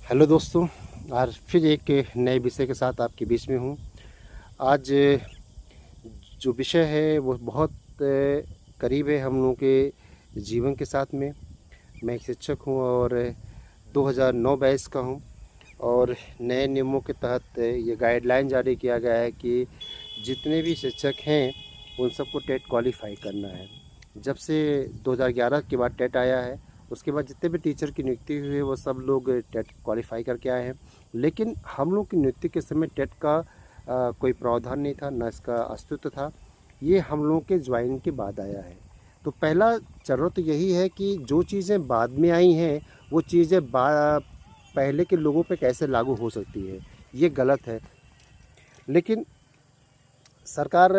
Hello दोस्तों, आज फिर एक नए विषय के साथ आपके बीच में हूँ। आज जो विषय है वो बहुत करीब है हम लोगों के जीवन के साथ में। मैं एक शिक्षक हूँ और 2009 बैच का हूँ और नए नियमों के तहत ये गाइडलाइन जारी किया गया है कि जितने भी शिक्षक हैं उन सबको टेट क्वालिफ़ाई करना है। जब से 2011 के बाद टेट आया है, उसके बाद जितने भी टीचर की नियुक्ति हुई है वो सब लोग टेट क्वालिफ़ाई करके आए हैं। लेकिन हम लोग की नियुक्ति के समय टेट का कोई प्रावधान नहीं था, ना इसका अस्तित्व था। ये हम लोगों के ज्वाइन के बाद आया है। तो पहला चरण तो यही है कि जो चीज़ें बाद में आई हैं वो चीज़ें पहले के लोगों पे कैसे लागू हो सकती है, ये गलत है। लेकिन सरकार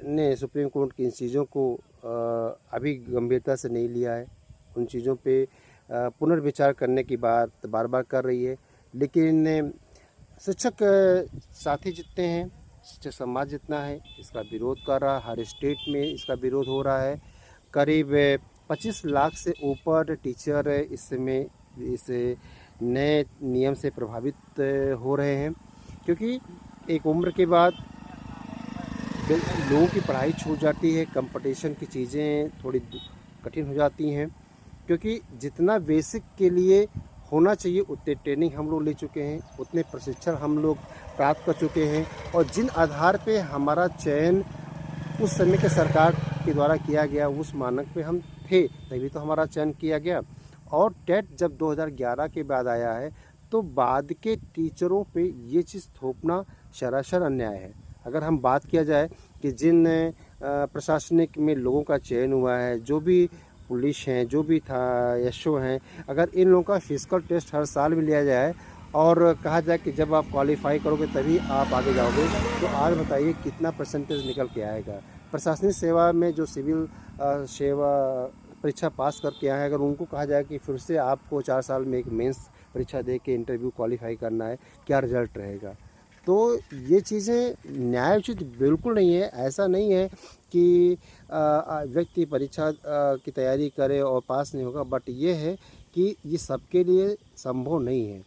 ने सुप्रीम कोर्ट की इन चीज़ों को अभी गंभीरता से नहीं लिया है। उन चीज़ों पे पुनर्विचार करने की बात बार बार कर रही है। लेकिन शिक्षक साथी जितने हैं, शिक्षक समाज जितना है, इसका विरोध कर रहा है। हर स्टेट में इसका विरोध हो रहा है। करीब 25 लाख से ऊपर टीचर इस समय इस नए नियम से प्रभावित हो रहे हैं, क्योंकि एक उम्र के बाद लोगों की पढ़ाई छूट जाती है, कंपटीशन की चीज़ें थोड़ी कठिन हो जाती हैं, क्योंकि जितना बेसिक के लिए होना चाहिए उतने ट्रेनिंग हम लोग ले चुके हैं, उतने प्रशिक्षण हम लोग प्राप्त कर चुके हैं। और जिन आधार पे हमारा चयन उस समय के सरकार के द्वारा किया गया, उस मानक पे हम थे, तभी तो हमारा चयन किया गया। और टेट जब 2011 के बाद आया है तो बाद के टीचरों पे ये चीज़ थोपना सरासर अन्याय है। अगर हम बात किया जाए कि जिन प्रशासनिक में लोगों का चयन हुआ है, जो भी पुलिस हैं, जो भी था एसओ हैं, अगर इन लोगों का फिजिकल टेस्ट हर साल में लिया जाए और कहा जाए कि जब आप क्वालिफाई करोगे तभी आप आगे जाओगे, तो आज बताइए कितना परसेंटेज निकल के आएगा। प्रशासनिक सेवा में जो सिविल सेवा परीक्षा पास करके आए हैं, अगर उनको कहा जाए कि फिर से आपको 4 साल में एक मेंस परीक्षा दे के इंटरव्यू क्वालिफाई करना है, क्या रिजल्ट रहेगा। तो ये चीज़ें न्यायोचित बिल्कुल नहीं है। ऐसा नहीं है कि व्यक्ति परीक्षा की तैयारी करे और पास नहीं होगा, बट ये है कि ये सबके लिए संभव नहीं है।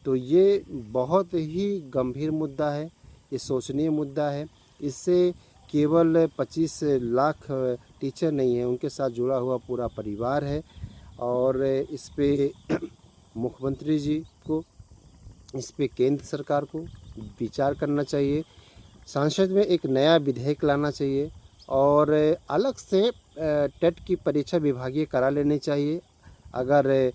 तो ये बहुत ही गंभीर मुद्दा है, ये सोचनीय मुद्दा है। इससे केवल 25 लाख टीचर नहीं है, उनके साथ जुड़ा हुआ पूरा परिवार है। और इस पे मुख्यमंत्री जी को, इस पे केंद्र सरकार को विचार करना चाहिए। संसद में एक नया विधेयक लाना चाहिए और अलग से टेट की परीक्षा विभागीय करा लेनी चाहिए। अगर